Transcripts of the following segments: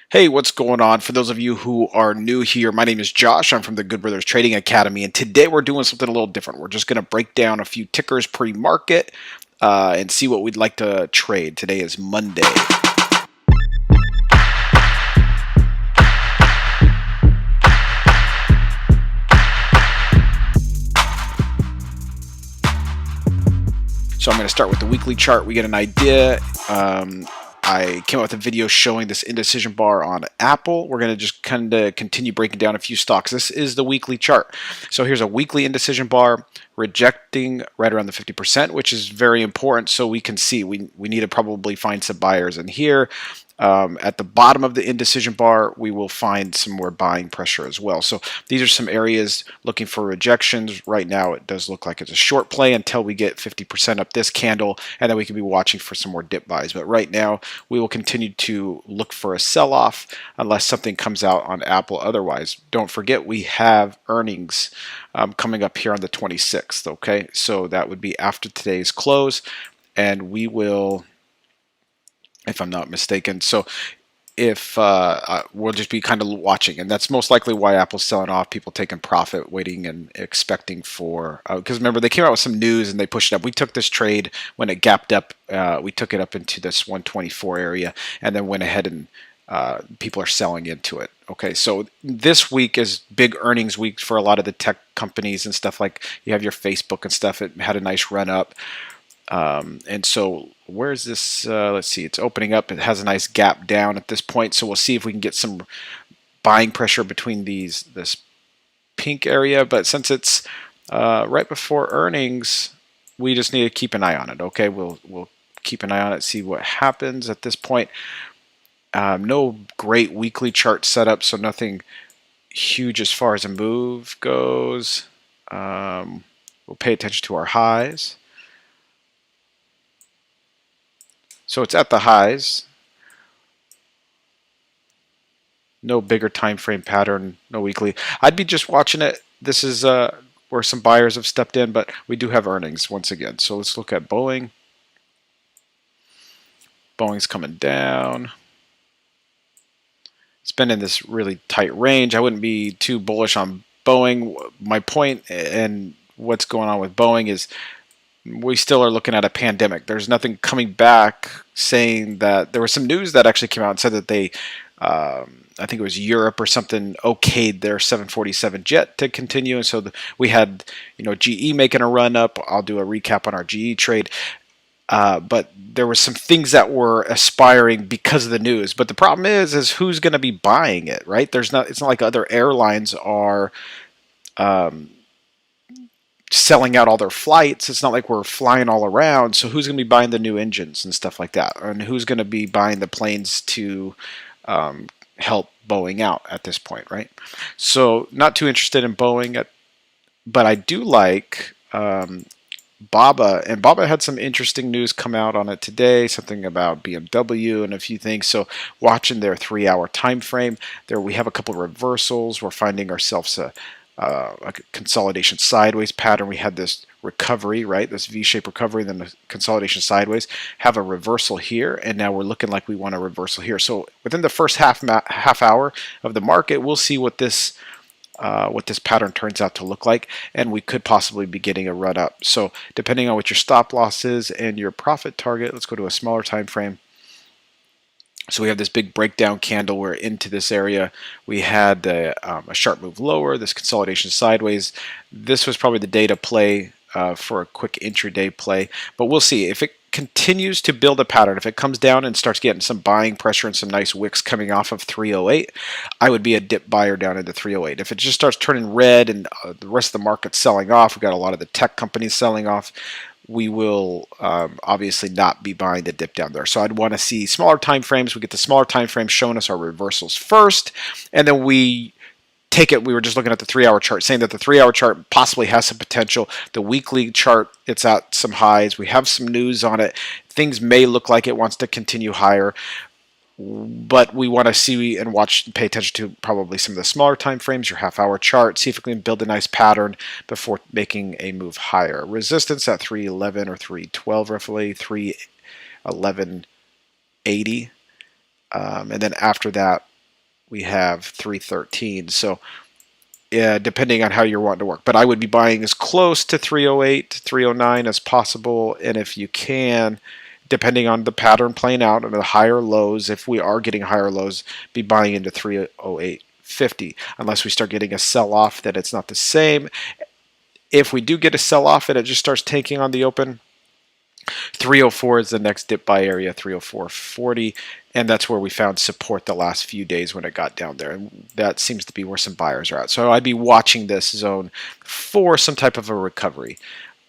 Hey, what's going on? For those of you who are new here, my name is Josh. I'm from the Good Brothers Trading Academy, and today we're doing something a little different. We're just going to break down a few tickers pre-market and see what we'd like to trade. Today is Monday. So I'm going to start with the weekly chart. We get an idea. I came up with a video showing this indecision bar on Apple. We're going to just kind of continue breaking down a few stocks. This is the weekly chart. So here's a weekly indecision bar rejecting right around the 50%, which is very important so we can see. We need to probably find some buyers in here. At the bottom of the indecision bar, we will find some more buying pressure as well. So these are some areas looking for rejections. Right now, it does look like it's a short play until we get 50% up this candle, and then we can be watching for some more dip buys. But right now, we will continue to look for a sell-off unless something comes out on Apple otherwise. Don't forget, we have earnings coming up here on the 26th, okay? So that would be after today's close, and we will, if I'm not mistaken. So if we'll just be kind of watching, and that's most likely why Apple's selling off, people taking profit, waiting and expecting for, because remember, they came out with some news and they pushed it up. We took this trade when it gapped up, we took it up into this 124 area and then went ahead and people are selling into it. Okay, so this week is big earnings week for a lot of the tech companies and stuff. Like you have your Facebook and stuff. It had a nice run up. And so where's this? Let's see, it's opening up. It has a nice gap down at this point. So we'll see if we can get some buying pressure between this pink area. But since it's right before earnings, we just need to keep an eye on it. Okay, we'll keep an eye on it, see what happens at this point. No great weekly chart setup, so nothing huge as far as a move goes. We'll pay attention to our highs. So it's at the highs. No bigger time frame pattern, no weekly. I'd be just watching it. This is where some buyers have stepped in, but we do have earnings once again. So let's look at Boeing. Boeing's coming down. It's been in this really tight range. I wouldn't be too bullish on Boeing. My point and what's going on with Boeing is we still are looking at a pandemic. There's nothing coming back saying that. There was some news that actually came out and said that they, I think it was Europe or something, okayed their 747 jet to continue. And so we had, GE making a run up. I'll do a recap on our GE trade. But there were some things that were aspiring because of the news. But the problem is who's going to be buying it, right? It's not like other airlines are selling out all their flights. It's not like we're flying all around. So who's going to be buying the new engines and stuff like that? And who's going to be buying the planes to help Boeing out at this point, right? So not too interested in Boeing, but I do like Baba, and Baba had some interesting news come out on it today, something about BMW and a few things. So watching their 3-hour time frame, there we have a couple of reversals. We're finding ourselves a consolidation sideways pattern. We had this recovery, right? This V-shaped recovery, then the consolidation sideways. Have a reversal here, and now we're looking like we want a reversal here. So within the first half hour of the market, we'll see what this pattern turns out to look like, and we could possibly be getting a run up. So depending on what your stop loss is and your profit target, let's go to a smaller time frame. So we have this big breakdown candle. We're into this area. We had a sharp move lower, this consolidation sideways. This was probably the day to play for a quick intraday play. But we'll see. If it continues to build a pattern, if it comes down and starts getting some buying pressure and some nice wicks coming off of 308, I would be a dip buyer down into 308. If it just starts turning red and the rest of the market's selling off, we've got a lot of the tech companies selling off, we will obviously not be buying the dip down there. So I'd want to see smaller time frames. We get the smaller time frames showing us our reversals first, and then we take it. We were just looking at the 3-hour chart, saying that the 3-hour chart possibly has some potential. The weekly chart, it's at some highs. We have some news on it. Things may look like it wants to continue higher, but we want to see and watch and pay attention to probably some of the smaller time frames, your half-hour chart, see if we can build a nice pattern before making a move higher. Resistance at 311 or 312 roughly, 311.80. And then after that, we have 313. So yeah, depending on how you're wanting to work. But I would be buying as close to 308, 309 as possible. And if you can, depending on the pattern playing out and the higher lows, if we are getting higher lows, be buying into 308.50 unless we start getting a sell off that it's not the same. If we do get a sell off and it just starts tanking on the open, 304 is the next dip buy area, 304.40, and that's where we found support the last few days when it got down there, and that seems to be where some buyers are at. So I'd be watching this zone for some type of a recovery.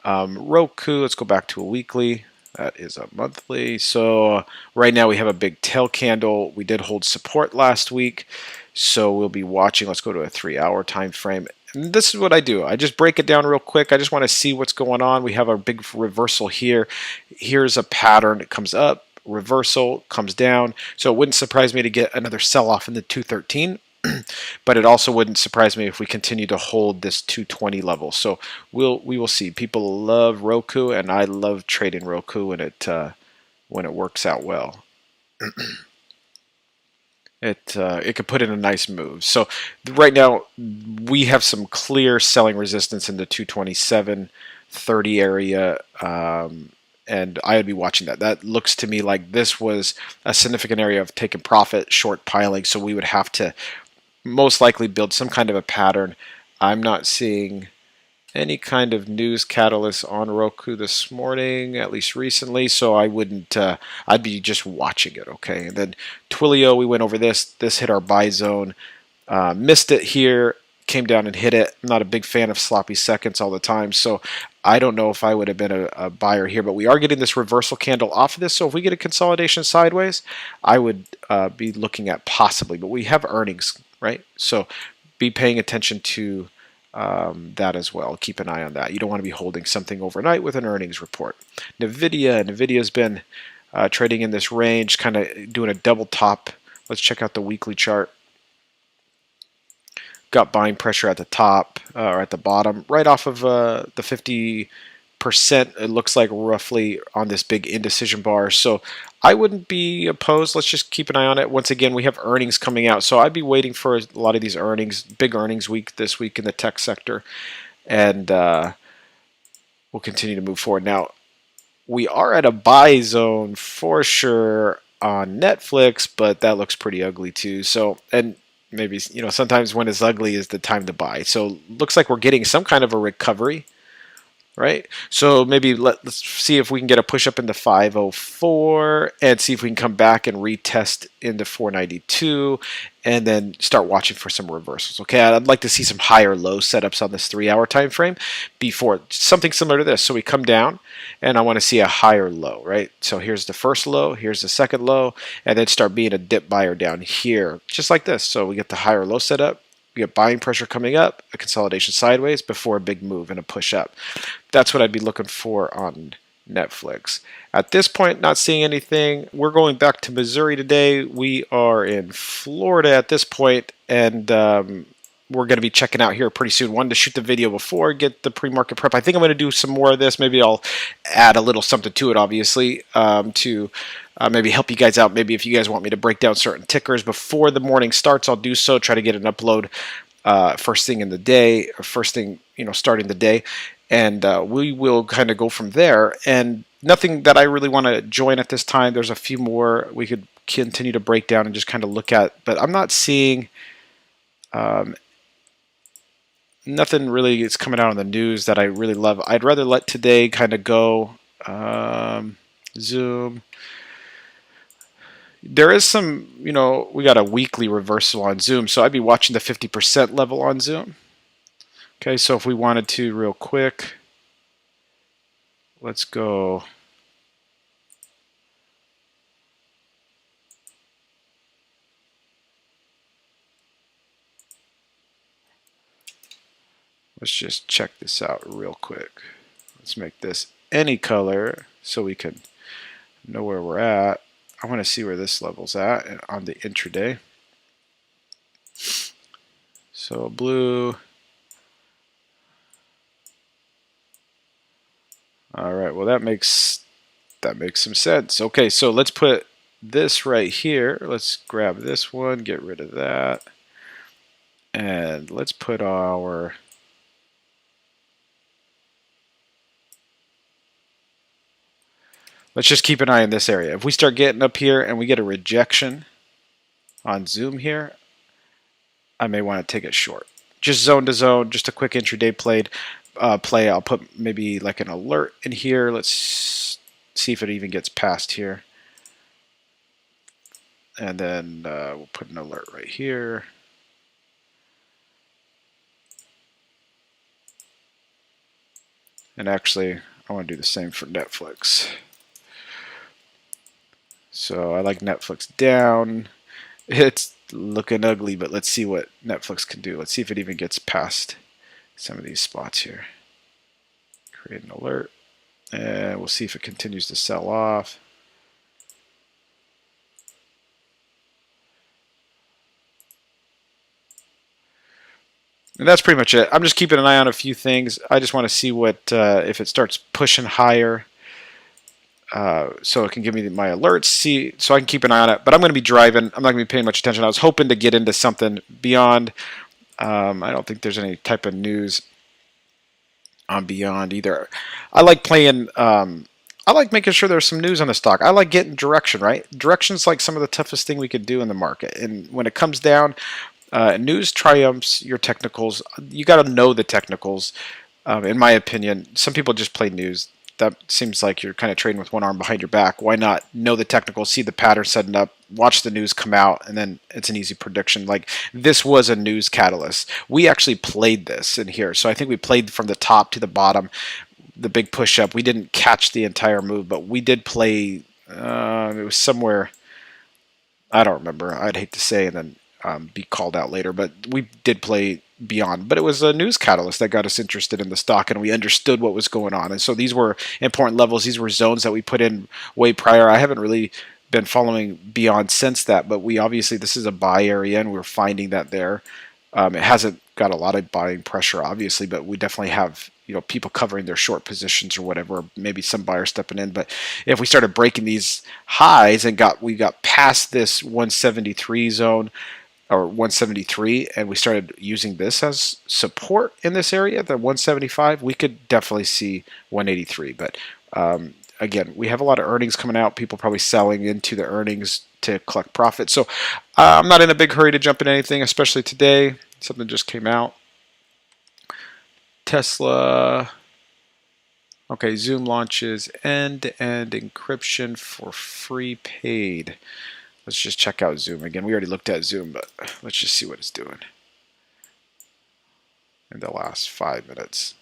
Roku, let's go back to a weekly. That is a monthly. So right now we have a big tail candle. We did hold support last week, so we'll be watching. Let's go to a 3-hour time frame. And this is what I do. I just break it down real quick. I just want to see what's going on. We have a big reversal here. Here's a pattern. It comes up, reversal, comes down. So it wouldn't surprise me to get another sell-off in the 213. But it also wouldn't surprise me if we continue to hold this 220 level. So we will see. People love Roku, and I love trading Roku when it works out well. It could put in a nice move. So right now we have some clear selling resistance in the 227.30 area, and I would be watching that. That looks to me like this was a significant area of taking profit, short piling. So we would have to most likely build some kind of a pattern. I'm not seeing any kind of news catalyst on Roku this morning, at least recently, so I wouldn't, I'd be just watching it, okay? And then Twilio, we went over this hit our buy zone, missed it here, came down and hit it. I'm not a big fan of sloppy seconds all the time, so I don't know if I would have been a buyer here, but we are getting this reversal candle off of this, so if we get a consolidation sideways, I would be looking at possibly, but we have earnings, right? So be paying attention to that as well. Keep an eye on that. You don't want to be holding something overnight with an earnings report. Nvidia's been trading in this range, kind of doing a double top. Let's check out the weekly chart. Got buying pressure at the top or at the bottom, right off of the 50%. It looks like roughly on this big indecision bar. So I wouldn't be opposed. Let's just keep an eye on it. Once again, we have earnings coming out, so I'd be waiting for a lot of these earnings, big earnings week this week in the tech sector, and we'll continue to move forward. Now, we are at a buy zone for sure on Netflix, but that looks pretty ugly too. So, and maybe, sometimes when it's ugly is the time to buy. So looks like we're getting some kind of a recovery, right? So maybe let's see if we can get a push up into 504 and see if we can come back and retest into 492 and then start watching for some reversals. Okay, I'd like to see some higher low setups on this 3-hour time frame before something similar to this. So we come down and I want to see a higher low, right? So here's the first low, here's the second low, and then start being a dip buyer down here, just like this. So we get the higher low setup. We get buying pressure coming up, a consolidation sideways before a big move and a push up. That's what I'd be looking for on Netflix. At this point, not seeing anything. We're going back to Missouri today. We are in Florida at this point, and we're going to be checking out here pretty soon. Wanted to shoot the video before, get the pre-market prep. I think I'm going to do some more of this. Maybe I'll add a little something to it, obviously, to maybe help you guys out. Maybe if you guys want me to break down certain tickers before the morning starts, I'll do so. Try to get an upload first thing in the day, or first thing, starting the day. And we will kind of go from there. And nothing that I really want to join at this time. There's a few more we could continue to break down and just kind of look at. But I'm not seeing nothing really is coming out on the news that I really love. I'd rather let today kind of go. Zoom. There is some, we got a weekly reversal on Zoom. So I'd be watching the 50% level on Zoom. Okay, so if we wanted to real quick, let's go. Let's just check this out real quick. Let's make this any color so we can know where we're at. I want to see where this level's at on the intraday. So blue. All right, well that makes some sense. Okay, so let's put this right here, let's grab this one, get rid of that, and let's put our let's just keep an eye on this area. If we start getting up here and we get a rejection on zoom here, I may want to take it short. Just zone to zone, just a quick intraday play. I'll put maybe like an alert in here. Let's see if it even gets past here. And then we'll put an alert right here. And actually, I want to do the same for Netflix. So I like Netflix down. It's looking ugly, but let's see what Netflix can do. Let's see if it even gets past some of these spots here. Create an alert. And we'll see if it continues to sell off. And that's pretty much it. I'm just keeping an eye on a few things. I just want to see what if it starts pushing higher, so it can give me my alerts, so I can keep an eye on it. But I'm going to be driving. I'm not going to be paying much attention. I was hoping to get into something beyond. I don't think there's any type of news on beyond either. I like playing. I like making sure there's some news on the stock. I like getting direction, right? Direction's like some of the toughest thing we could do in the market. And when it comes down, news triumphs your technicals. You got to know the technicals. In my opinion, some people just play news. That seems like you're kind of trading with one arm behind your back. Why not know the technicals, see the pattern setting up, watch the news come out, and then it's an easy prediction. Like this was a news catalyst. We actually played this in here. So I think we played from the top to the bottom, the big push up. We didn't catch the entire move, but we did play. It was somewhere, I don't remember. I'd hate to say, and then be called out later, but we did play beyond. But it was a news catalyst that got us interested in the stock, and we understood what was going on. And so these were important levels. These were zones that we put in way prior. I haven't really been following beyond since that, but we obviously, this is a buy area, and we're finding that there. It hasn't got a lot of buying pressure, obviously, but we definitely have people covering their short positions or whatever, or maybe some buyers stepping in. But if we started breaking these highs and we got past this 173 zone, or 173, and we started using this as support in this area, the 175, we could definitely see 183. But again, we have a lot of earnings coming out, people probably selling into the earnings to collect profit. So I'm not in a big hurry to jump in anything, especially today. Something just came out. Tesla. Okay, Zoom launches end-to-end encryption for free paid. Let's just check out Zoom again. We already looked at Zoom, but let's just see what it's doing in the last 5 minutes.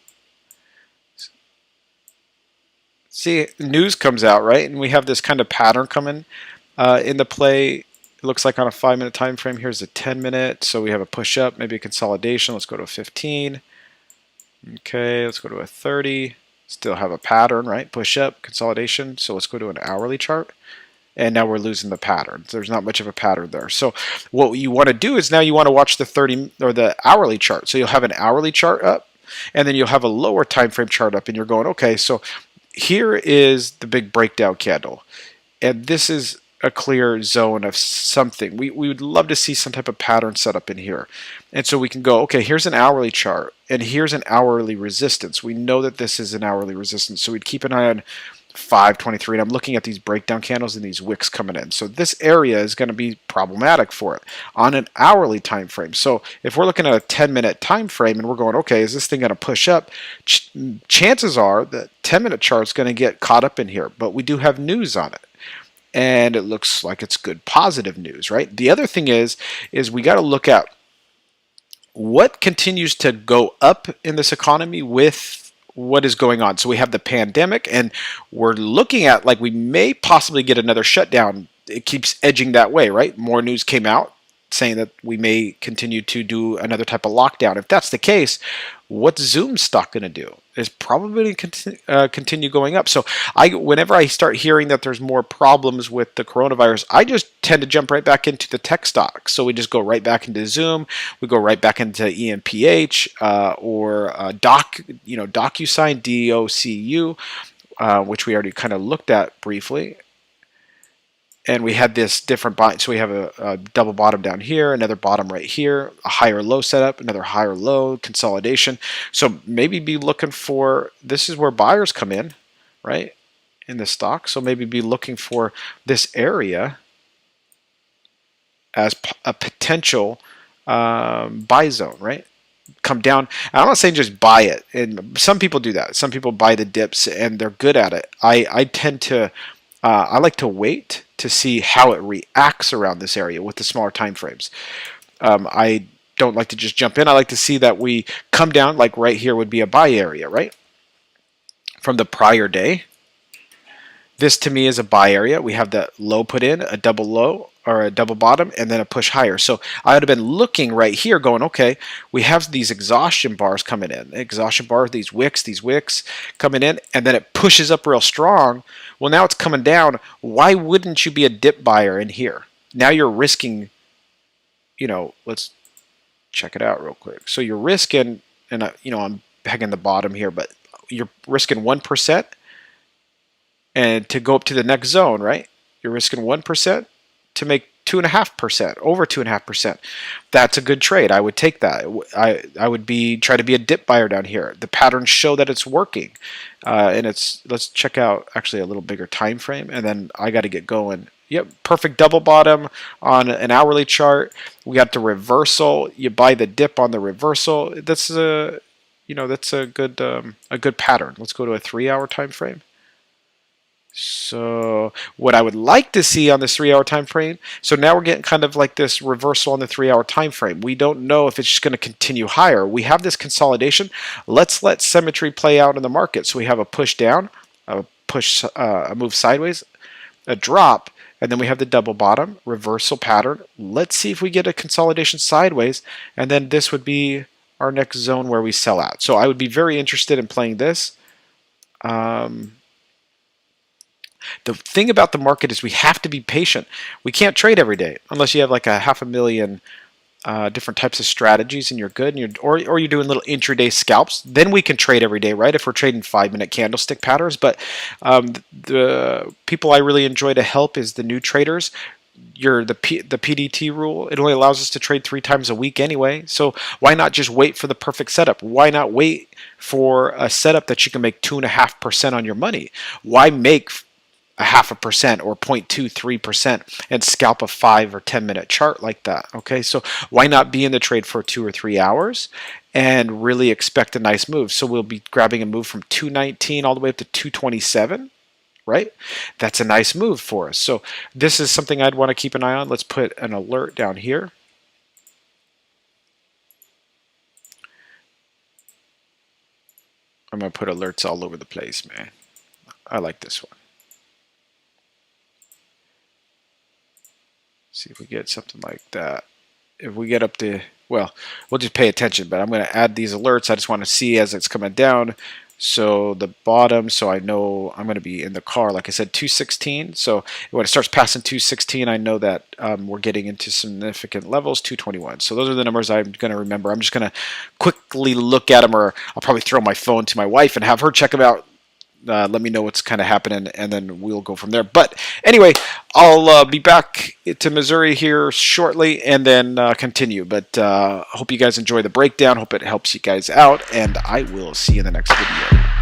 See, news comes out, right? And we have this kind of pattern coming into play. It looks like on a 5-minute time frame. Here's a 10-minute. So we have a push up, maybe a consolidation. Let's go to a 15. Okay, let's go to a 30. Still have a pattern, right? Push up, consolidation. So let's go to an hourly chart. And now we're losing the pattern. There's not much of a pattern there. So what you want to do is now you want to watch the 30 or the hourly chart. So you'll have an hourly chart up, and then you'll have a lower time frame chart up, and you're going, okay, so here is the big breakdown candle, and this is a clear zone of something. We would love to see some type of pattern set up in here. And so we can go, okay, here's an hourly chart, and here's an hourly resistance. We know that this is an hourly resistance, so we'd keep an eye on 523, and I'm looking at these breakdown candles and these wicks coming in. So this area is going to be problematic for it on an hourly time frame. So if we're looking at a 10-minute time frame and we're going, okay, is this thing going to push up? Chances are that 10-minute chart's going to get caught up in here, but we do have news on it. And it looks like it's good positive news, right? The other thing is we got to look at what continues to go up in this economy with what is going on. So we have the pandemic, and we're looking at like we may possibly get another shutdown. It keeps edging that way, right? More news came out saying that we may continue to do another type of lockdown. If that's the case, what's Zoom stock going to do? It's probably going to continue going up. So whenever I start hearing that there's more problems with the coronavirus, I just tend to jump right back into the tech stocks. So we just go right back into Zoom. We go right back into EMPH or DocuSign, DOCU, which we already kind of looked at briefly. and we had this different bind. So we have a double bottom down here, another bottom right here, a higher low setup, another higher low, consolidation. So maybe be looking for, this is where buyers come in, right, in the stock. So maybe be looking for this area as a potential buy zone, right? Come down. I'm not saying just buy it, and some people do that. Some people buy the dips and they're good at it. I tend to I like to wait to see how it reacts around this area with the smaller time frames. I don't like to just jump in. I like to see that we come down, like right here would be a buy area, right, from the prior day. This to me is a buy area. We have the low put in, a double low or a double bottom, and then a push higher. So I would have been looking right here going, okay, we have these exhaustion bars coming in. Exhaustion bars, these wicks coming in, and then it pushes up real strong. Well, now it's coming down. Why wouldn't you be a dip buyer in here? Now you're risking, you know, let's check it out real quick. So you're risking, and you know, I'm pegging the bottom here, but you're risking 1%. And to go up to the next zone, right? You're risking 1% to make 2.5%, over 2.5%. That's a good trade. I would take that. I would try to be a dip buyer down here. The patterns show that it's working, and let's check out actually a little bigger time frame, and then I got to get going. Yep, perfect double bottom on an hourly chart. We got the reversal. You buy the dip on the reversal. That's a good pattern. Let's go to a 3-hour time frame. So what I would like to see on this 3-hour time frame, so now we're getting kind of like this reversal on the 3-hour time frame. We don't know if it's just going to continue higher. We have this consolidation. Let's let symmetry play out in the market. So we have a push down, a move sideways, a drop, and then we have the double bottom, reversal pattern. Let's see if we get a consolidation sideways, and then this would be our next zone where we sell out. So I would be very interested in playing this. The thing about the market is we have to be patient. We can't trade every day unless you have like a 500,000 different types of strategies and you're good, and or you're doing little intraday scalps. Then we can trade every day, right? If we're trading 5-minute candlestick patterns. But the people I really enjoy to help is the new traders. The PDT rule, it only allows us to trade 3 times a week anyway. So why not just wait for the perfect setup? Why not wait for a setup that you can make 2.5% on your money? Why make 0.5% or 0.23% and scalp a 5 or 10-minute chart like that? Okay, so why not be in the trade for 2 or 3 hours and really expect a nice move? So we'll be grabbing a move from 219 all the way up to 227, right? That's a nice move for us. So this is something I'd want to keep an eye on. Let's put an alert down here. I'm going to put alerts all over the place, man. I like this one. See if we get something like that. If we get up to, well, we'll just pay attention, but I'm going to add these alerts. I just want to see as it's coming down. So the bottom, so I know I'm going to be in the car, like I said, 216. So when it starts passing 216, I know that we're getting into significant levels, 221. So those are the numbers I'm going to remember. I'm just going to quickly look at them, or I'll probably throw my phone to my wife and have her check them out. Let me know what's kind of happening, and then we'll go from there. But anyway, I'll be back to Missouri here shortly and then continue. But hope you guys enjoy the breakdown. Hope it helps you guys out, and I will see you in the next video.